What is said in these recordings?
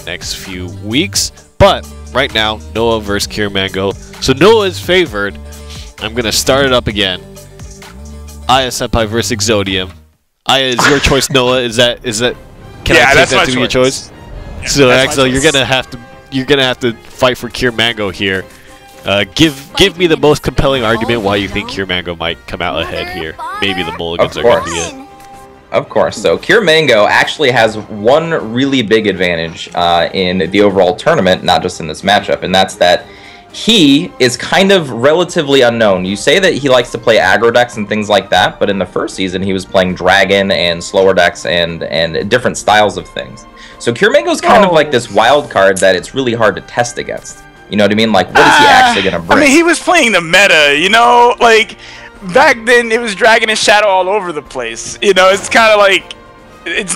Next few weeks, but right now Noah versus Kiramango. So Noah is favored. I'm gonna start it up again. Aya Senpai versus Exodium. Aya is your choice. Noah, is that? Can I take that to be your choice? Yeah, so Axel, you're gonna have to fight for Kiramango here. Give me the most compelling argument why you think Kiramango might come out ahead here. Maybe the mulligans are gonna be it. Of course. So Kiramango actually has one really big advantage in the overall tournament, not just in this matchup, and that's that he is kind of relatively unknown. You say that he likes to play aggro decks and things like that, but in the first season he was playing dragon and slower decks and different styles of things. So Kiramango's kind of like this wild card that it's really hard to test against. You know what I mean? Like, what is he actually going to bring? I mean, he was playing the meta, you know? Like, back then it was Dragon and Shadow all over the place. You know, it's kind of like it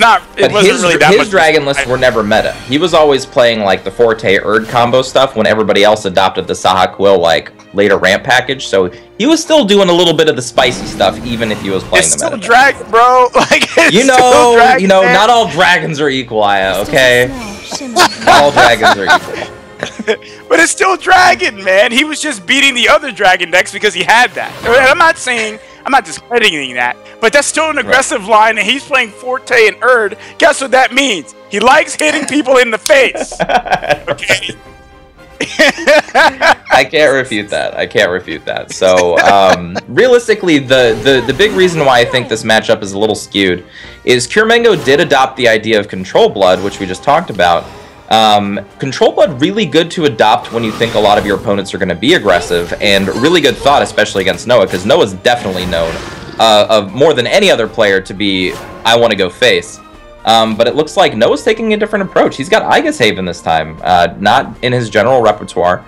wasn't really that much. His Dragon lists were never meta. He was always playing like the Forte Erd combo stuff when everybody else adopted the Saha Quill like later ramp package. So he was still doing a little bit of the spicy stuff even if he was playing the meta. It's still Dragon, bro. Like you know, not all dragons are equal, Aya, okay? Not all dragons are equal. But it's still Dragon, man. He was just beating the other Dragon decks because he had that. I'm not discrediting that, but that's still an aggressive line, and he's playing Forte and Erd. Guess what that means? He likes hitting people in the face. Okay. I can't refute that. So realistically, the big reason why I think this matchup is a little skewed is Kiramango did adopt the idea of Control Blood, which we just talked about. Control Blood, really good to adopt when you think a lot of your opponents are going to be aggressive, and really good thought, especially against Noah, because Noah's definitely known of more than any other player to be, I want to go face. But it looks like Noah's taking a different approach. He's got Aegis Haven this time, not in his general repertoire.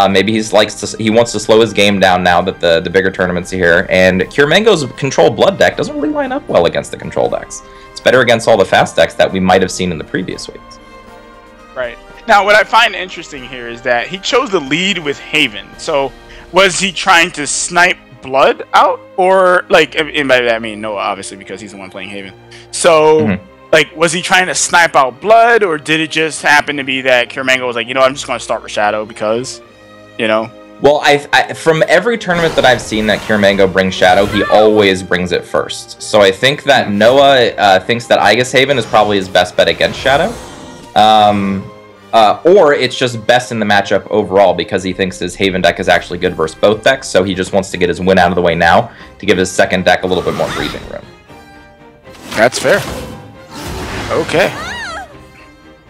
Maybe he wants to slow his game down now that the bigger tournaments are here, and Kiramango's Control Blood deck doesn't really line up well against the control decks. It's better against all the fast decks that we might have seen in the previous weeks. Right. Now, what I find interesting here is that he chose the lead with Haven. So, was he trying to snipe Blood out? Or, like, and by that I mean Noah, obviously, because he's the one playing Haven. So, like, was he trying to snipe out Blood, or did it just happen to be that Kiramango was like, you know, I'm just going to start with Shadow because, you know? Well, from every tournament that I've seen that Kiramango brings Shadow, he always brings it first. So I think that Noah thinks that Aegis Haven is probably his best bet against Shadow. Or it's just best in the matchup overall because he thinks his Haven deck is actually good versus both decks, so he just wants to get his win out of the way now to give his second deck a little bit more breathing room. That's fair. Okay.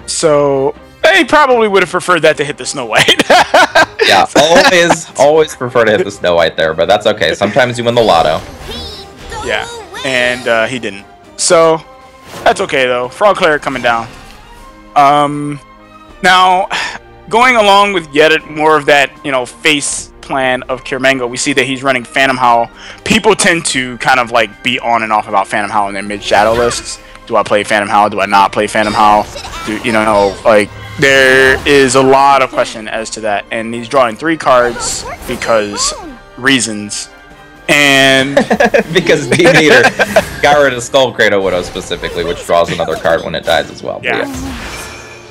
So, he probably would have preferred that to hit the Snow White. Yeah, always prefer to hit the Snow White there, but that's okay. Sometimes you win the lotto. Yeah, and he didn't. So, that's okay though. Frog Cleric coming down. Now, going along with yet more of that, you know, face plan of Kiramango, we see that he's running Phantom Howl. People tend to kind of like be on and off about Phantom Howl in their mid-shadow lists. Do I play Phantom Howl? Do I not play Phantom Howl? Like, there is a lot of question as to that. And he's drawing 3 cards because reasons. And because D-Meter got rid of Skullcradle Widow specifically, which draws another card when it dies as well. Yeah.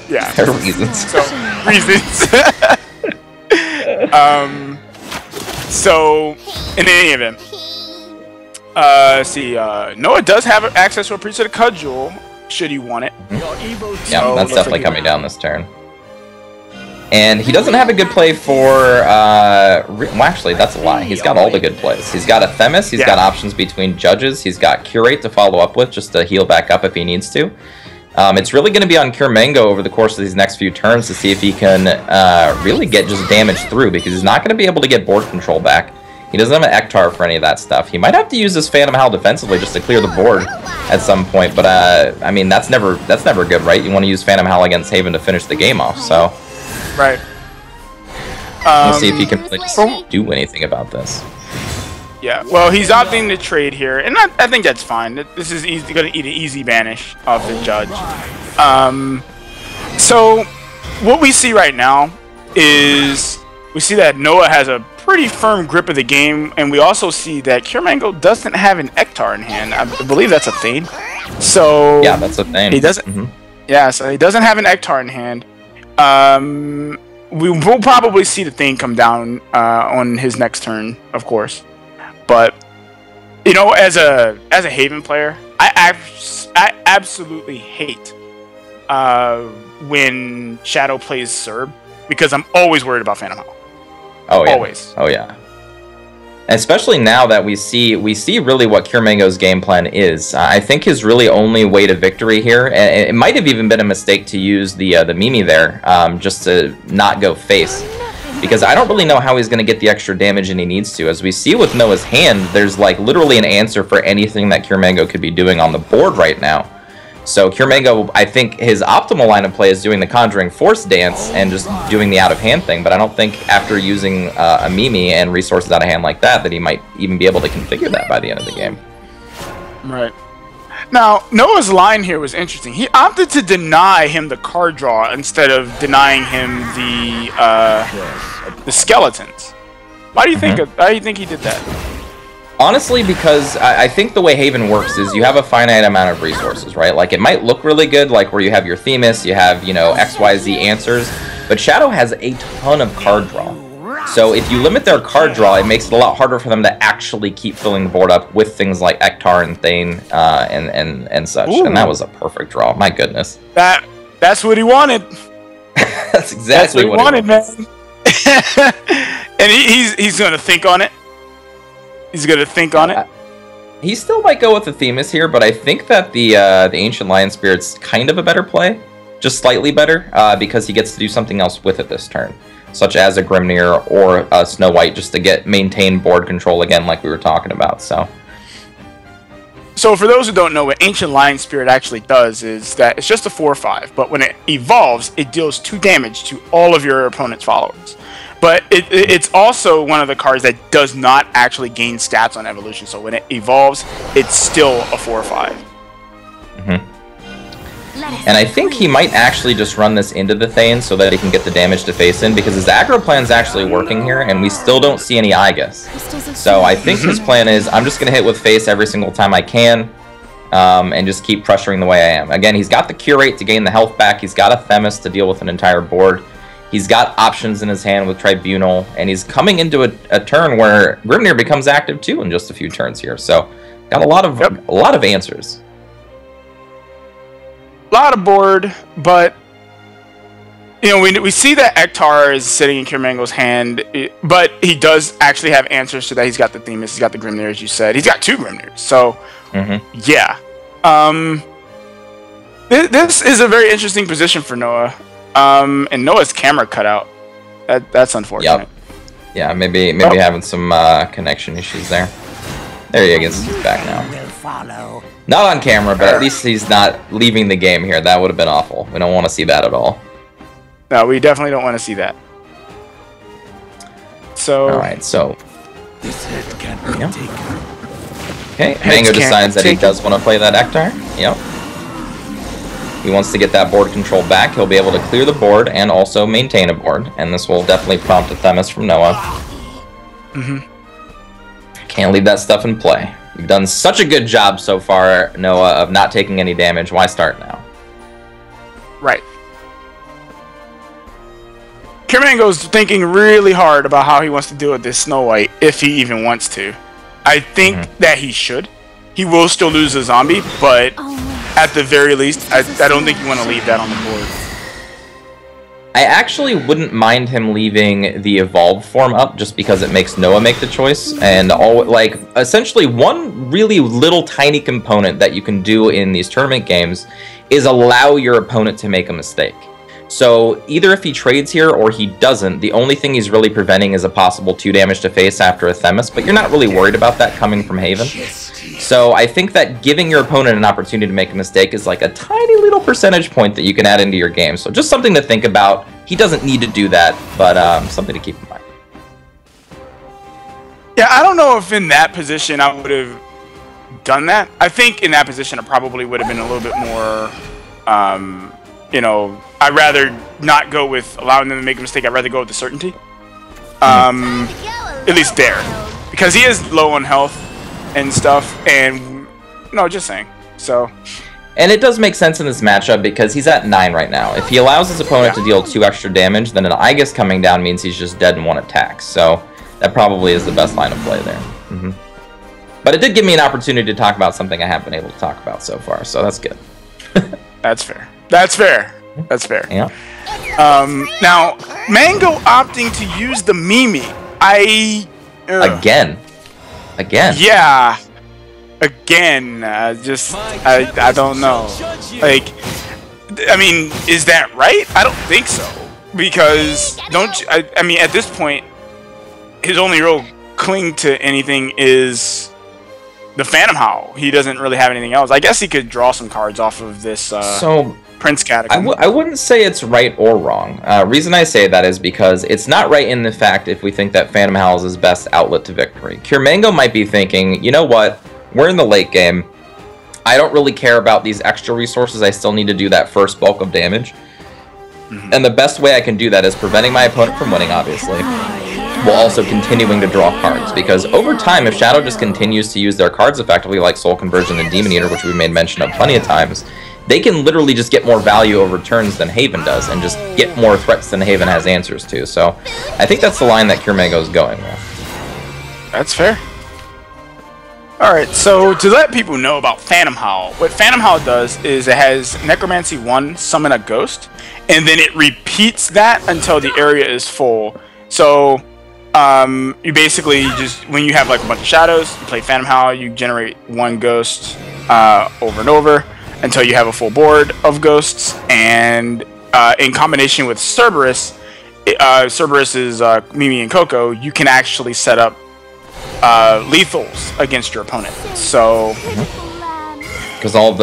Yeah. There are reasons. So, reasons. So, in any event, Noah does have access to a Priest of the Cudgel, should he want it. Yeah, that's definitely coming down this turn. And he doesn't have a good play for, well, actually, that's a lie. He's got all the good plays. He's got a Themis, he's got options between Judges, he's got Curate to follow up with just to heal back up if he needs to. It's really going to be on Kiramango over the course of these next few turns to see if he can really get just damage through, because he's not going to be able to get board control back. He doesn't have an Ektar for any of that stuff. He might have to use this Phantom Howl defensively just to clear the board at some point, but I mean, that's never good, right? You want to use Phantom Howl against Haven to finish the game off, so... Right. Let's see if he can really just do anything about this. Yeah, well, he's opting to trade here, and I think that's fine. This is going to eat an easy banish off the Judge. So, what we see right now is we see that Noah has a pretty firm grip of the game, and we also see that Mango doesn't have an Ektar in hand. I believe that's a Thane. So yeah, that's a Thane. He doesn't. Yeah, so he doesn't have an Ektar in hand. We will probably see the Thane come down on his next turn, of course. But you know, as a Haven player, I absolutely hate when Shadow plays Serb, because I'm always worried about Phantom Howl. Oh yeah. Always. Oh yeah. Especially now that we see really what Mango's game plan is. I think his really only way to victory here, and it might have even been a mistake to use the Mimi there, just to not go face, because I don't really know how he's going to get the extra damage and he needs to. As we see with Noah's hand, there's like literally an answer for anything that Mango could be doing on the board right now. So Mango, I think his optimal line of play is doing the Conjuring Force dance and just doing the out-of-hand thing, but I don't think after using a Mimi and resources out of hand like that, that he might even be able to configure that by the end of the game. Right. Now, Noah's line here was interesting. He opted to deny him the card draw instead of denying him the skeletons. Why do you think he did that? Honestly, because I think the way Haven works is you have a finite amount of resources, right? Like, it might look really good, like where you have your Themis, you have, you know, XYZ answers, but Shadow has a ton of card draw. So if you limit their card draw, it makes it a lot harder for them to actually keep filling the board up with things like Ektar and Thane and such. Ooh. And that was a perfect draw. My goodness. That's what he wanted. That's exactly what he wanted, man. And he's going to think on it. He's going to think on it. He still might go with the Themis here, but I think that the Ancient Lion Spirit's kind of a better play. Just slightly better, because he gets to do something else with it this turn, such as a Grimnir or a Snow White, just to maintain board control again, like we were talking about. So for those who don't know, what Ancient Lion Spirit actually does is that it's just a 4/5, but when it evolves, it deals 2 damage to all of your opponent's followers. But it's also one of the cards that does not actually gain stats on evolution. So when it evolves, it's still a 4/5. And I think he might actually just run this into the Thane so that he can get the damage to face in, because his aggro plan's actually working here, and we still don't see any Igus. So I think his plan is, I'm just going to hit with face every single time I can, and just keep pressuring the way I am. Again, he's got the Curate to gain the health back, he's got a Themis to deal with an entire board, he's got options in his hand with Tribunal, and he's coming into a turn where Grimnir becomes active too in just a few turns here. So got a lot of answers. A lot of board, but you know, we see that Ektar is sitting in Mango's hand, but he does actually have answers to that. He's got the Themis, he's got the Grimnir, as you said. He's got 2 Grimnirs, so yeah. This is a very interesting position for Noah. And Noah's camera cut out. That's unfortunate. Yep. Yeah, maybe having some connection issues there. There he is. He's back now. Not on camera, but at least he's not leaving the game here. That would have been awful. We don't want to see that at all. No, we definitely don't want to see that. So. All right. So. Yep. Okay. Mango decides that he does want to play that Ektar. Yep. He wants to get that board control back. He'll be able to clear the board and also maintain a board, and this will definitely prompt a Themis from Noah. Can't leave that stuff in play. You've done such a good job so far, Noah, of not taking any damage. Why start now? Right. Mango's thinking really hard about how he wants to deal with this Snow White, if he even wants to. I think that he should. He will still lose a zombie, but at the very least, I don't think you want to leave that on the board. I actually wouldn't mind him leaving the evolved form up, just because it makes Noah make the choice. And essentially one really little tiny component that you can do in these tournament games is allow your opponent to make a mistake. So either if he trades here or he doesn't, the only thing he's really preventing is a possible 2 damage to face after a Themis, but you're not really worried about that coming from Haven. So I think that giving your opponent an opportunity to make a mistake is like a tiny little percentage point that you can add into your game. So just something to think about. He doesn't need to do that, but something to keep in mind. Yeah, I don't know if in that position I would have done that. I think in that position I probably would have been a little bit more you know, I'd rather not go with allowing them to make a mistake. I'd rather go with the certainty. At least there, because he is low on health and stuff, and no, just saying. So, and it does make sense in this matchup because he's at 9 right now. If he allows his opponent to deal 2 extra damage, then an Aegis coming down means he's just dead in 1 attack. So that probably is the best line of play there. But it did give me an opportunity to talk about something I haven't been able to talk about so far, so that's good. That's fair. That's fair. That's fair. Yeah. Now, Mango opting to use the Mimi. Again. Yeah. Again. I don't know. Like, I mean, is that right? I don't think so. Because, I mean, at this point, his only real cling to anything is the Phantom Howl. He doesn't really have anything else. I guess he could draw some cards off of this Prince Catacomb. I wouldn't say it's right or wrong. Reason I say that is because it's not right in the fact if we think that Phantom Howl is his best outlet to victory. Cure Mango might be thinking, you know what, we're in the late game. I don't really care about these extra resources. I still need to do that first bulk of damage. And the best way I can do that is preventing my opponent from winning, obviously, while also continuing to draw cards. Because over time, if Shadow just continues to use their cards effectively, like Soul Conversion and Demon Eater, which we've made mention of plenty of times, they can literally just get more value over turns than Haven does, and just get more threats than Haven has answers to. So I think that's the line that Cure Mango is going with. That's fair. Alright, so to let people know about Phantom Howl, what Phantom Howl does is it has Necromancy 1, summon a ghost, and then it repeats that until the area is full. So you basically just, when you have like a bunch of shadows, you play Phantom Howl, you generate 1 ghost over and over until you have a full board of ghosts, and in combination with Cerberus, Cerberus's Mimi and Coco, you can actually set up lethals against your opponent. So because all of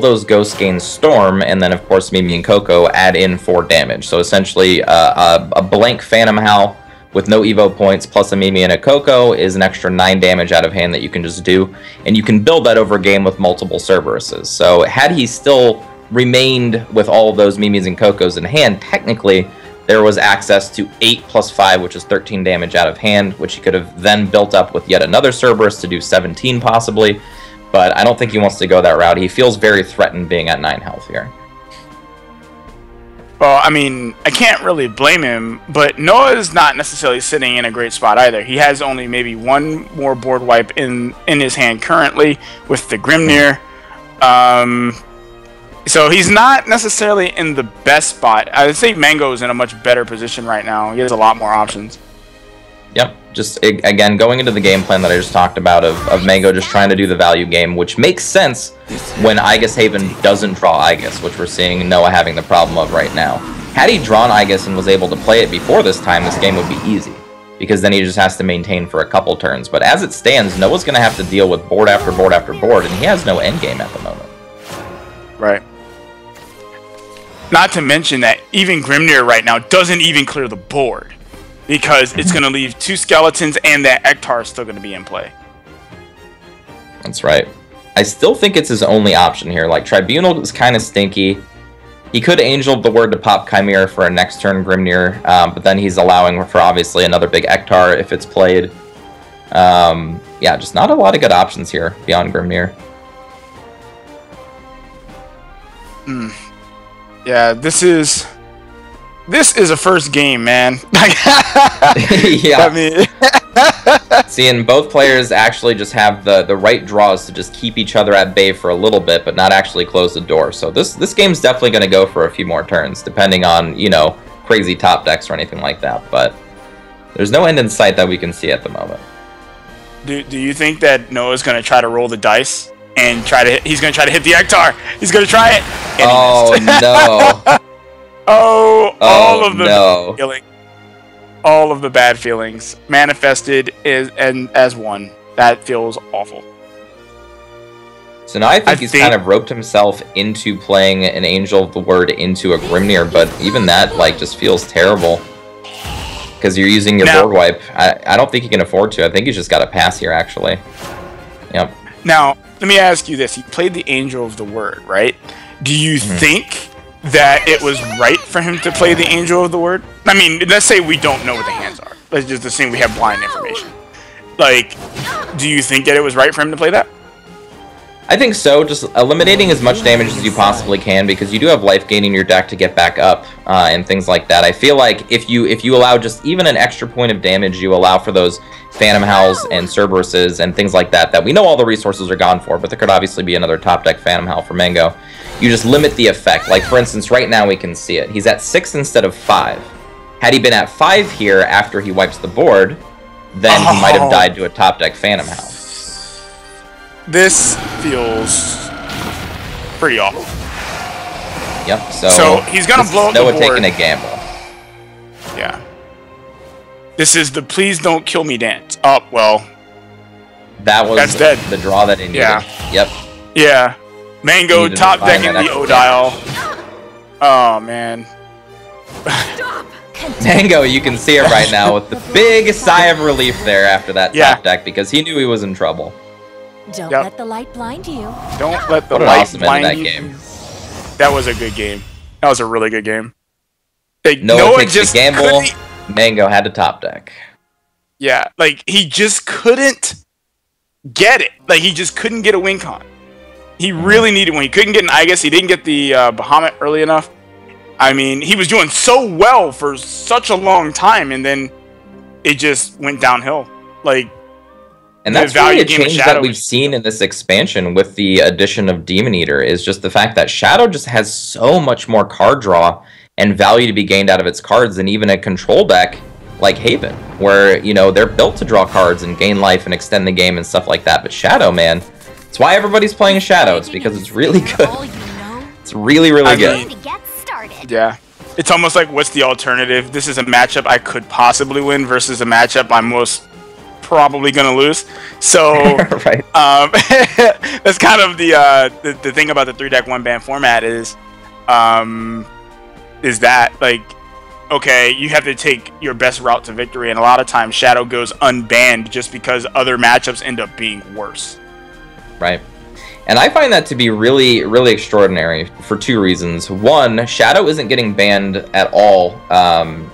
those ghosts gain Storm, and then of course Mimi and Coco add in 4 damage. So essentially a blank Phantom Howl with no Evo points plus a Mimi and a Coco is an extra 9 damage out of hand that you can just do, and you can build that over game with multiple Cerberuses. So had he still remained with all of those Mimis and Cocos in hand, technically there was access to 8 plus 5, which is 13 damage out of hand, which he could have then built up with yet another Cerberus to do 17 possibly, but I don't think he wants to go that route. He feels very threatened being at 9 health here. Well, I mean, I can't really blame him, but Noah's not necessarily sitting in a great spot either. He has only maybe 1 more board wipe in his hand currently with the Grimnir. So he's not necessarily in the best spot. I would say Mango's in a much better position right now. He has a lot more options. Yep, just again going into the game plan that I just talked about of Mango just trying to do the value game, which makes sense when Aegis Haven doesn't draw Aegis, which we're seeing Noah having the problem of right now. Had he drawn Aegis and was able to play it before this time, this game would be easy, because then he just has to maintain for a couple turns. But as it stands, Noah's going to have to deal with board after board after board, and he has no endgame at the moment. Right. Not to mention that even Grimnir right now doesn't even clear the board, because it's going to leave 2 skeletons and that Ektar is still going to be in play. That's right. I still think it's his only option here. Like, Tribunal is kind of stinky. He could Angel the Word to pop Chimera for a next turn Grimnir, but then he's allowing for obviously another big Ektar if it's played. Yeah, just not a lot of good options here beyond Grimnir. Yeah, this is a first game, man. Yeah. I mean, seeing both players actually just have the right draws to just keep each other at bay for a little bit, but not actually close the door. So this game's definitely going to go for a few more turns, depending on, you know, crazy top decks or anything like that. But there's no end in sight that we can see at the moment. Do you think that Noah's going to try to roll the dice and he's going to try to hit the Ektar? He's going to try it. And oh no. All of the bad feelings manifested as one. That feels awful. So now I think he's kind of roped himself into playing an Angel of the Word into a Grimnir, but even that like just feels terrible. Because you're using your board wipe. I don't think he can afford to. I think he's just got to pass here, actually. Yep. Now, let me ask you this. You played the Angel of the Word, right? Do you think that it was right for him to play the Angel of the Word? I mean, let's say we don't know what the hands are. Let's just assume we have blind information. Like, do you think that it was right for him to play that? I think so, just eliminating as much damage as you possibly can, because you do have life gain in your deck to get back up and things like that. I feel like if you allow just even an extra point of damage, you allow for those Phantom Howls and Cerberuses and things like that, that we know all the resources are gone for, but there could obviously be another top deck Phantom Howl for Mango. You just limit the effect. Like, for instance, right now we can see it. He's at 6 instead of 5. Had he been at 5 here after he wipes the board, then he might have died to a top deck Phantom Howl. This feels pretty awful. Yep, so he's gonna blow up the board. Noah taking a gamble. Yeah. This is the please don't kill me dance. Oh, well. That's dead. The draw that he needed. Yeah. Yep. Yeah. Mango top decking the O-Dial. Oh, man. Mango, you can see it right now with the big sigh of relief there after that top deck, because he knew he was in trouble. Don't let the light blind you. Don't let the light blind you. Game. That was a good game. That was a really good game. Noah takes the gamble. Mango had to top deck. Yeah, like, he just couldn't get it. Like, he just couldn't get a win con. He really needed one. He couldn't get an Igus. He didn't get the Bahamut early enough. I mean, he was doing so well for such a long time, and then it just went downhill. Like, and that's really a change that we've seen in this expansion with the addition of Demon Eater, is just the fact that Shadow just has so much more card draw and value to be gained out of its cards than even a control deck like Haven, where, you know, they're built to draw cards and gain life and extend the game and stuff like that. But Shadow, man, it's why everybody's playing Shadow. It's because it's really good. It's really, really good. Yeah. It's almost like, what's the alternative? This is a matchup I could possibly win versus a matchup I'm most probably gonna lose. So right. That's kind of the thing about the 3-deck 1-ban format is that, like, okay, you have to take your best route to victory, and a lot of times Shadow goes unbanned just because other matchups end up being worse. Right. And I find that to be really, really extraordinary for 2 reasons. One, Shadow isn't getting banned at all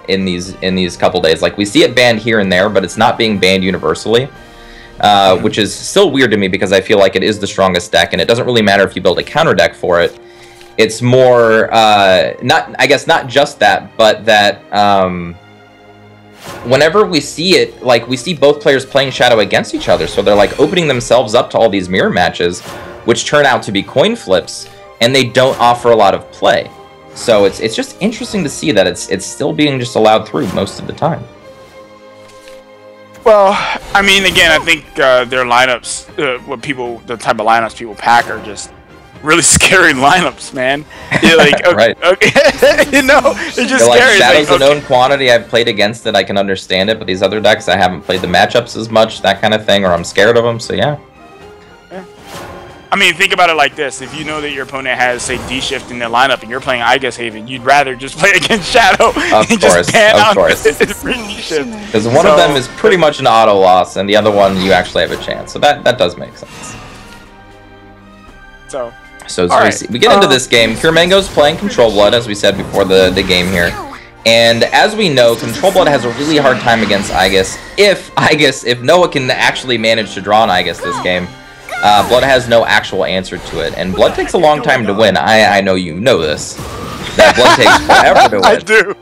in these couple days. Like, we see it banned here and there, but it's not being banned universally, which is still weird to me because I feel like it is the strongest deck, and it doesn't really matter if you build a counter deck for it. It's more, not just that, but that whenever we see it, like, we see both players playing Shadow against each other, so they're, like, opening themselves up to all these mirror matches, which turn out to be coin flips, and they don't offer a lot of play. So it's just interesting to see that it's still being just allowed through most of the time. Well, I mean, again, I think their lineups, the type of lineups people pack are just really scary lineups, man. You're like, okay, right. Okay. You know, they're just like, scary. Shadow's a known quantity. I've played against it. I can understand it, but these other decks, I haven't played the matchups as much, that kind of thing, or I'm scared of them. So yeah. I mean, think about it like this. If you know that your opponent has, say, D-Shift in their lineup and you're playing Igus Haven, you'd rather just play against Shadow and just ban out D-Shift. Because one of them is pretty much an auto loss, and the other one, you actually have a chance. So that does make sense. So we get into this game. Pure Mango's playing Control Blood, as we said before the game here. And as we know, Control Blood has a really hard time against Igus. If Noah can actually manage to draw an Igus this game, Blood has no actual answer to it, and Blood takes a long time to win. I know you know this. That Blood takes forever to win. I do.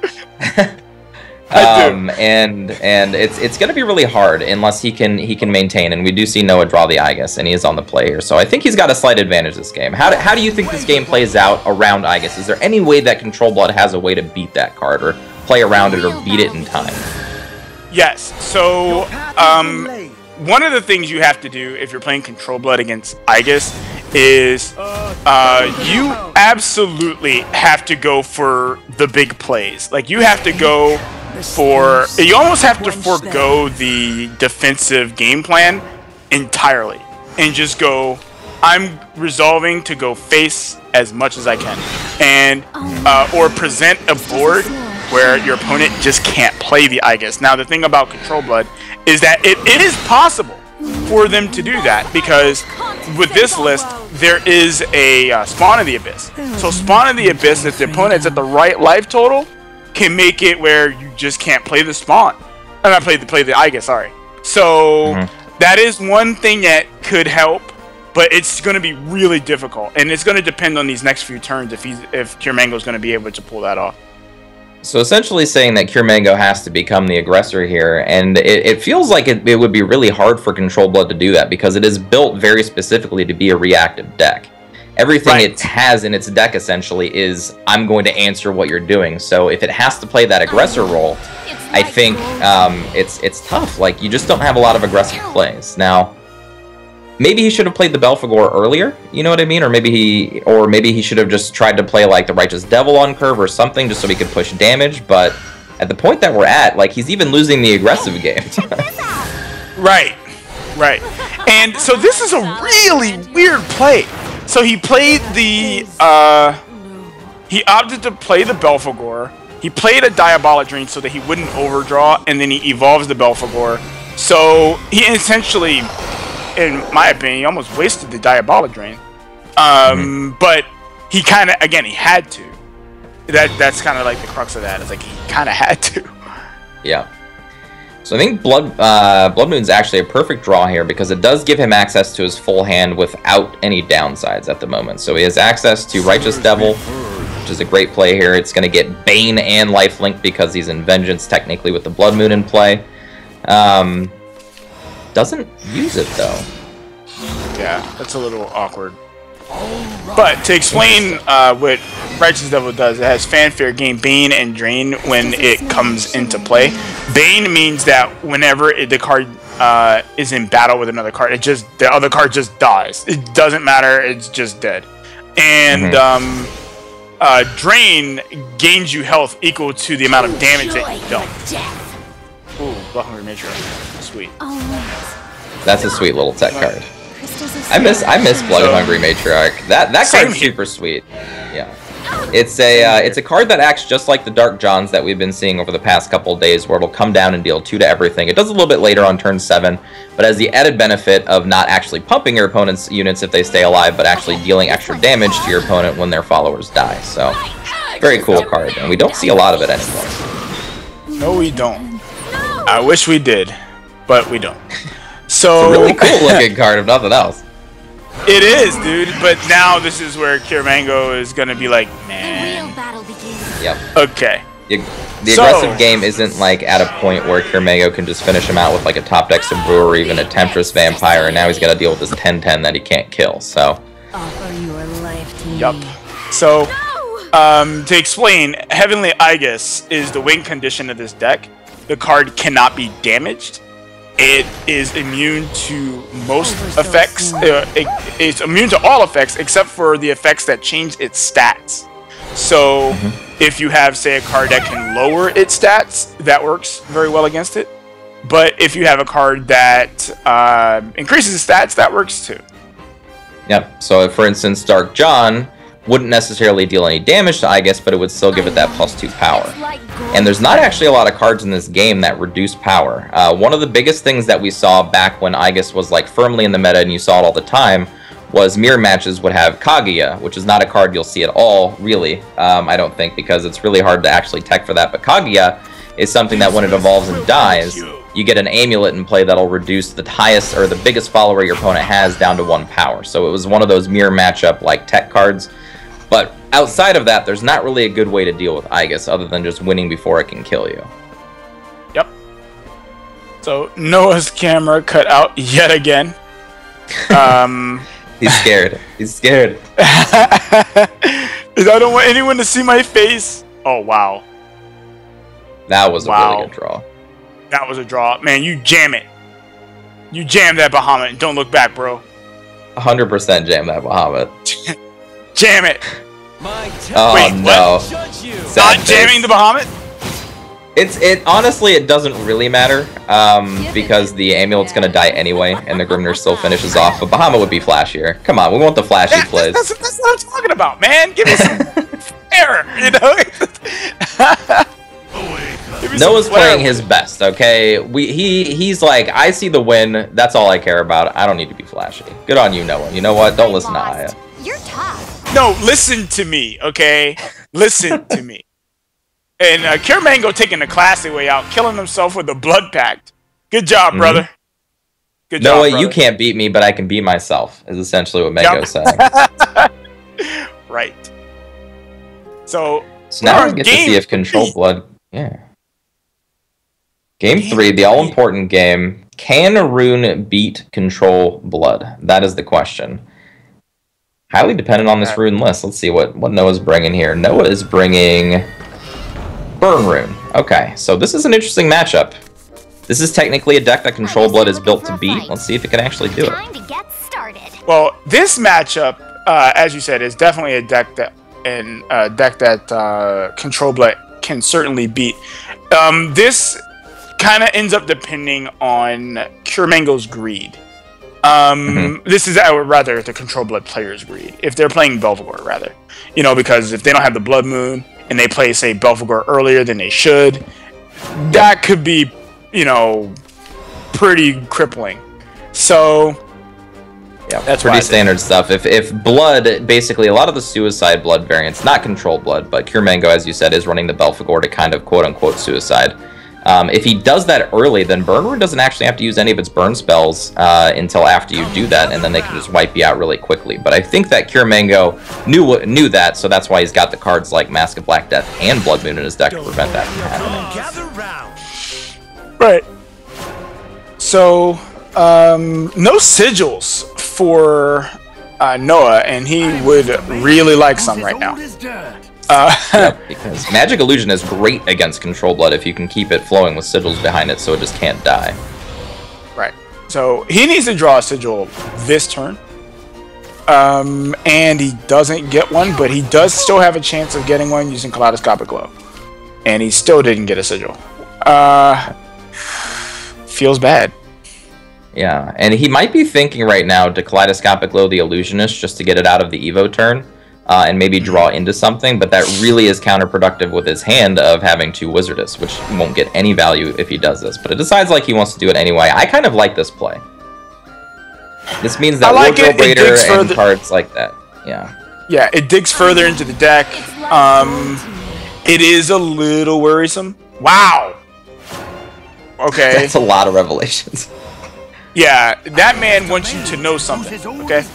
And it's going to be really hard unless he can maintain. And we do see Noah draw the Igus, and he is on the play here. So I think he's got a slight advantage this game. How do you think this game plays out around Igus? Is there any way that Control Blood has a way to beat that card, or play around it, or beat it in time? Yes. So one of the things you have to do if you're playing Control Blood against Igus is you absolutely have to go for the big plays. Like, you have to go you almost have to forego the defensive game plan entirely and just go, I'm resolving to go face as much as I can, and or present a board where your opponent just can't play the Igus. Now, the thing about Control Blood is that it is possible for them to do that, because with this list, there is a Spawn of the Abyss. So Spawn of the Abyss, if the opponent's at the right life total, can make it where you just can't play the Spawn. I'm not play the Igus, sorry. So that is one thing that could help, but it's going to be really difficult, and it's going to depend on these next few turns if Kirmango is going to be able to pull that off. So essentially saying that Kirmango has to become the aggressor here, and it feels like it would be really hard for Control Blood to do that because it is built very specifically to be a reactive deck. Everything it has in its deck essentially is, I'm going to answer what you're doing. So if it has to play that aggressor role, I think it's tough. Like, you just don't have a lot of aggressive plays. Now, maybe he should have played the Belphegor earlier, you know what I mean? Or maybe he should have just tried to play like the Righteous Devil on curve or something just so he could push damage. But at the point that we're at, like, he's even losing the aggressive game. Right. And so this is a really weird play. So he played the, he opted to play the Belphegor. He played a Diabolic Drain so that he wouldn't overdraw, and then he evolves the Belphegor. So he essentially, in my opinion, he almost wasted the Diabolic Drain. But he kind of, again, he had to. That's kind of like the crux of that. It's like he kind of had to. Yeah. So I think Blood Moon's actually a perfect draw here because it does give him access to his full hand without any downsides at the moment. So he has access to Righteous Devil, which is a great play here. It's going to get Bane and Lifelink because he's in Vengeance technically with the Blood Moon in play. Doesn't use it though. Yeah, that's a little awkward. But to explain what Righteous Devil does, it has Fanfare, gain Bane and Drain when it comes into play. Bane means that whenever the card is in battle with another card, the other card just dies. It doesn't matter, it's just dead. And Drain gains you health equal to the amount of damage that you dealt. Ooh, Blood Hungry Matriarch. Sweet. That's a sweet little tech card. I miss Blood Hungry Matriarch. That card's super sweet. Yeah. It's a card that acts just like the Dark Johns that we've been seeing over the past couple of days, where it'll come down and deal 2 to everything. It does a little bit later on turn 7, but has the added benefit of not actually pumping your opponent's units if they stay alive, but actually dealing extra damage to your opponent when their followers die. So, very cool card, and we don't see a lot of it anymore. No, we don't. I wish we did, but we don't. So it's a really cool looking card, if nothing else. It is, dude. But now this is where Kirmango is gonna be like, man. Yep. Okay. The aggressive game isn't like at a point where Kirmango can just finish him out with like a top deck Sabrew or even a Temptress Vampire, and now he's got to deal with this 10/10 that he can't kill. So. Offer your life to Yup. me. So, to explain, Heavenly Igus is the win condition of this deck. The card cannot be damaged. It is immune to most effects. It's immune to all effects except for the effects that change its stats. So, if you have, say, a card that can lower its stats, that works very well against it. But if you have a card that increases its stats, that works too. Yep. So, for instance, Dark John wouldn't necessarily deal any damage to Igus, but it would still give it that +2 power. And there's not actually a lot of cards in this game that reduce power. One of the biggest things that we saw back when Igus was like firmly in the meta and you saw it all the time was mirror matches would have Kaguya, which is not a card you'll see at all, really, I don't think, because it's really hard to actually tech for that. But Kaguya is something that when it evolves and dies, you get an amulet in play that'll reduce the highest or the biggest follower your opponent has down to 1 power. So it was one of those mirror matchup like tech cards. But outside of that, there's not really a good way to deal with Igus other than just winning before it can kill you. Yep. So Noah's camera cut out yet again. He's scared. He's scared. I don't want anyone to see my face. Oh, wow. That was a really good draw. That was a draw. Man, you jam it. You jam that Bahamut and don't look back, bro. 100% jam that Bahamut. Jam it. Oh, wait, no. Not jamming the Bahamut? Honestly, it doesn't really matter, because the amulet's gonna die anyway, and the Grimner still finishes off, but Bahamut would be flashier. Come on, we want the flashy plays. That's what I'm talking about, man. Give me some error, you know? Give me Noah's playing his best, okay? He's like, I see the win. That's all I care about. I don't need to be flashy. Good on you, Noah. You know what? Don't listen to Aya. You're tough. No, listen to me, okay? Listen to me. And Mango taking the classy way out, killing himself with a blood pact. Good job, brother. Good job, Noah, brother. you can't beat me, but I can beat myself, is essentially what Mango's saying. Right. So now we get to see if Control Blood... Yeah. Game 3, the all-important game. Can Rune beat Control Blood? That is the question. Highly dependent on this Rune list. Let's see what Noah's bringing here. Noah is bringing Burn Rune. Okay, so this is an interesting matchup. This is technically a deck that Control Blood is built to beat. Let's see if it can actually do it. Well, this matchup, as you said, is definitely a deck that Control Blood can certainly beat. This kind of ends up depending on Mango's greed. This is, rather, the Control Blood player's greed. If they're playing Belphegor, rather. You know, because if they don't have the Blood Moon, and they play, say, Belphegor earlier than they should, that could be, you know, pretty crippling. So, yeah, that's pretty standard stuff. If Blood, basically, a lot of the Suicide Blood variants, not Control Blood, but Mango, as you said, is running the Belphegor to kind of quote-unquote suicide. If he does that early, then Burn Rune doesn't actually have to use any of its burn spells until after you do that, and then they can just wipe you out really quickly. But I think that Mango knew that, so that's why he's got the cards like Mask of Black Death and Blood Moon in his deck to prevent that from happening. Right. So, no sigils for Noah, and he would really like some right now. Yep, because Magic Illusion is great against Control Blood if you can keep it flowing with sigils behind it so it just can't die. Right. So he needs to draw a sigil this turn. And he doesn't get one, but he does still have a chance of getting one using Kaleidoscopic Glow. And he still didn't get a sigil. Feels bad. Yeah, and he might be thinking right now to Kaleidoscopic Glow the Illusionist just to get it out of the Evo turn. And maybe draw into something, but that really is counterproductive with his hand of having two Wizardess, which won't get any value if he does this. But it decides like he wants to do it anyway. I kind of like this play. This means that Wardrobe Raider and cards like that. Yeah. Yeah, it digs further into the deck. It is a little worrisome. Wow. Okay. That's a lot of revelations. Yeah, that man wants you to know something, okay?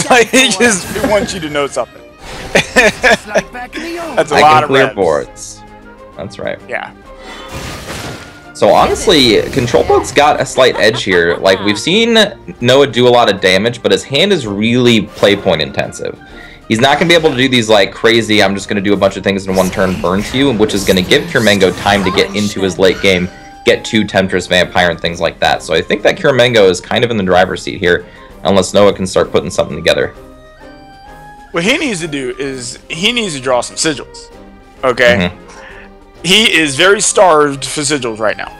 Like, he just wants you to know something. That's a lot of clear boards. That's right. Yeah. So honestly, Control Blood's got a slight edge here. Like, we've seen Noah do a lot of damage, but his hand is really play point intensive. He's not going to be able to do these like crazy, I'm just going to do a bunch of things in one turn, burn to you, which is going to give Mango time to get into his late game, get to Temptress, Vampire, and things like that. So I think that Mango is kind of in the driver's seat here, unless Noah can start putting something together. What he needs to do is he needs to draw some sigils. Okay? He is very starved for sigils right now.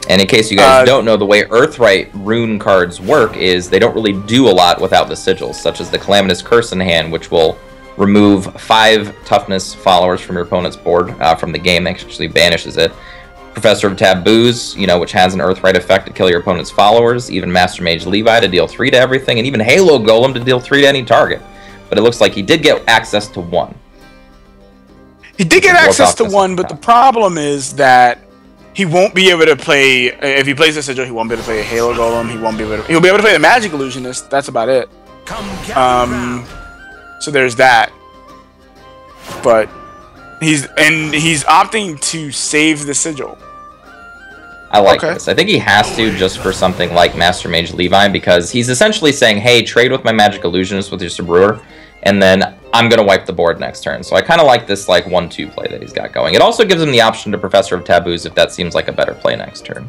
And in case you guys don't know, the way Earthright rune cards work is they don't really do a lot without the sigils, such as the Calamitous Curse in hand, which will remove 5 toughness followers from your opponent's board from the game. Actually banishes it. Professor of Taboos, you know, which has an Earthright effect to kill your opponent's followers. Even Master Mage Levi to deal 3 to everything. And even Halo Golem to deal 3 to any target. But it looks like he did get access to 1. He did get access to 1, but the problem is that he won't be able to play... If he plays the sigil, he won't be able to play a Halo Golem. He'll be able to play the Magic Illusionist. That's about it. So there's that. But... He's opting to save the sigil. I like this. I think he has to just for something like Master Mage Levi, because he's essentially saying, hey, trade with my Magic Illusionist with your Sabrewer, and then I'm going to wipe the board next turn. So I kind of like this like 1-2 play that he's got going. It also gives him the option to Professor of Taboos if that seems like a better play next turn.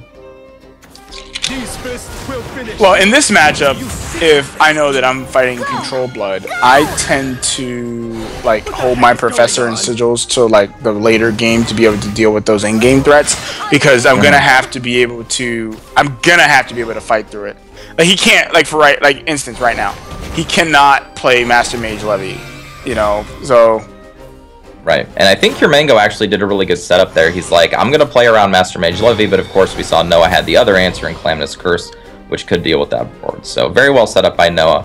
Well, in this matchup, if I know that I'm fighting Control Blood, I tend to like hold my Professor and Sigils to like the later game to be able to deal with those in-game threats, because I'm gonna have to be able to fight through it. Like he can't, like for instance right now, he cannot play Master Mage Levy, you know. So Right, and I think Mango actually did a really good setup there. He's like, I'm going to play around Master Mage Levy, but of course we saw Noah had the other answer in Calamnus Curse, which could deal with that board. So very well set up by Noah,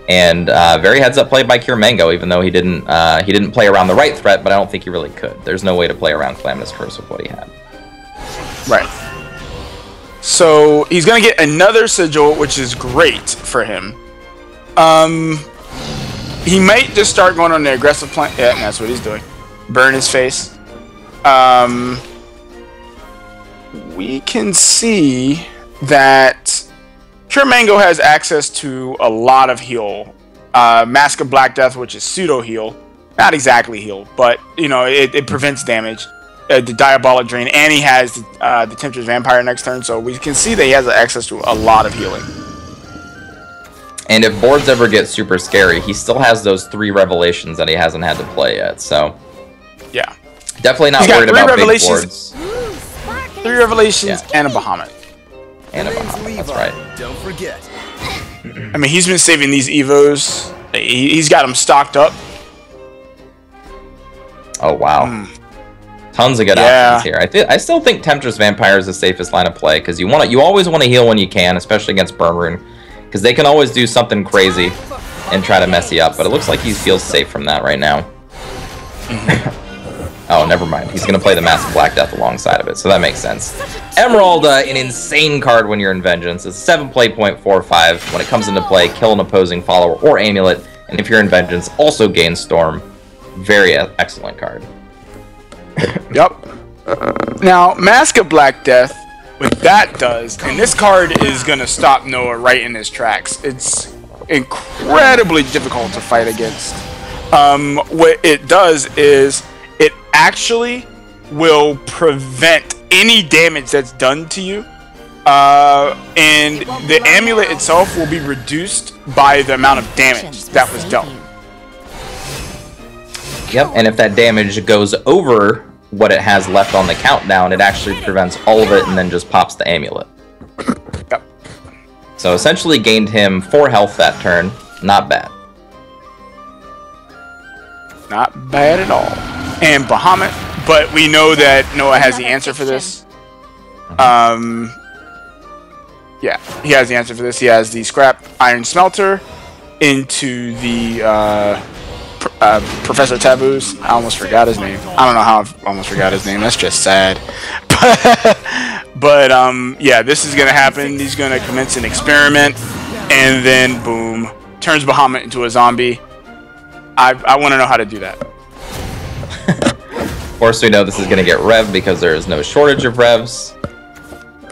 and very heads-up play by Mango, even though he didn't play around the right threat, but I don't think he really could. There's no way to play around Calamnus Curse with what he had. Right. So he's going to get another Sigil, which is great for him. He might just start going on the aggressive plan. Yeah, that's what he's doing. Burn his face. We can see that Mango has access to a lot of heal. Mask of Black Death, which is pseudo heal. Not exactly heal, but you know, it prevents damage. The Diabolic Drain, and he has the Temptress Vampire next turn, so we can see that he has access to a lot of healing. And if boards ever get super scary, he still has those 3 Revelations that he hasn't had to play yet, so... Yeah. Definitely not worried about big boards. 3 Revelations and a Bahamut. And a Bahamut, that's right. Don't forget. I mean, he's been saving these Evos. He's got them stocked up. Oh, wow. Tons of good options here. I still think Temptress Vampire is the safest line of play, because you always want to heal when you can, especially against Burn Rune, because they can always do something crazy and try to mess you up, but it looks like he feels safe from that right now. Oh, never mind. He's going to play the Mask of Black Death alongside of it, so that makes sense. Emerald, an insane card when you're in Vengeance. It's 7.45. When it comes into play, kill an opposing follower or amulet, and if you're in Vengeance, also gain Storm. Very excellent card. Yep. Now, Mask of Black Death, what that does, and this card is going to stop Noah right in his tracks. It's incredibly difficult to fight against. What it does is it actually will prevent any damage that's done to you, and the amulet itself will be reduced by the amount of damage that was dealt. Yep, and if that damage goes over what it has left on the countdown, it actually prevents all of it and then just pops the amulet. Yep. So essentially gained him 4 health that turn. Not bad. Not bad at all. And Bahamut, but we know that Noah has the answer for this. Yeah, he has the answer for this. He has the Scrap Iron Smelter into the Professor Taboo's. I almost forgot his name. I don't know how I almost forgot his name. That's just sad. But yeah, this is gonna happen. He's gonna commence an experiment, and then boom, turns Bahamut into a zombie. I want to know how to do that. Of course, we know this is gonna get revved because there is no shortage of revs.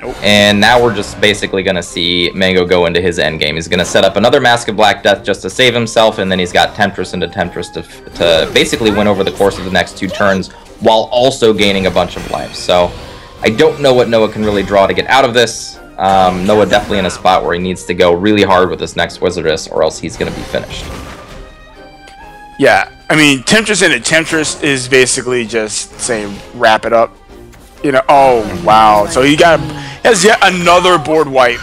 Nope. And now we're just basically going to see Mango go into his endgame. He's going to set up another Mask of Black Death just to save himself, and then he's got Temptress into Temptress to basically win over the course of the next 2 turns, while also gaining a bunch of life. So I don't know what Noah can really draw to get out of this. Noah definitely in a spot where he needs to go really hard with this next Wizardess, or else he's going to be finished. Yeah, I mean, Temptress into Temptress is basically just saying, wrap it up. You know, oh, wow. So he has yet another board wipe.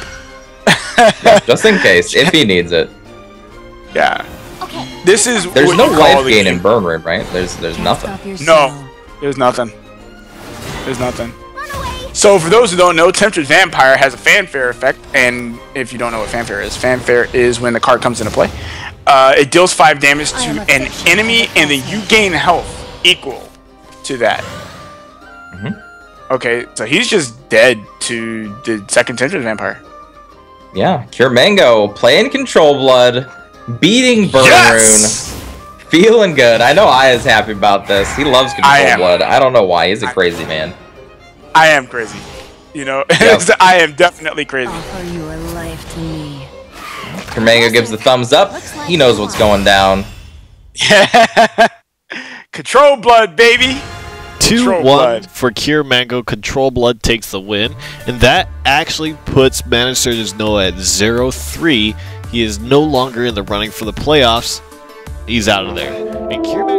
Yeah, just in case, if he needs it. Yeah. This is There's what no you call life the gain game. in Burn Rune, right? There's nothing. No, there's nothing. There's nothing. So for those who don't know, Temptress Vampire has a fanfare effect, and if you don't know what fanfare is when the card comes into play. It deals 5 damage to an enemy, and then you gain health equal to that. Okay, so he's just dead to the second Temptress Vampire. Yeah, Cure Mango, playing Control Blood, beating Burn Rune, feeling good. I know Aya's happy about this. He loves Control Blood. I don't know why. He's a crazy man. I am crazy. You know, Yep. I am definitely crazy. Offer your life to me. Cure Mango gives the thumbs up. He knows what's going down. Yeah. Control Blood, baby. 2-1 for Cure Mango. Control Blood takes the win, and that actually puts Managed Surge's Noah at 0-3. He is no longer in the running for the playoffs. He's out of there. And Cure Mango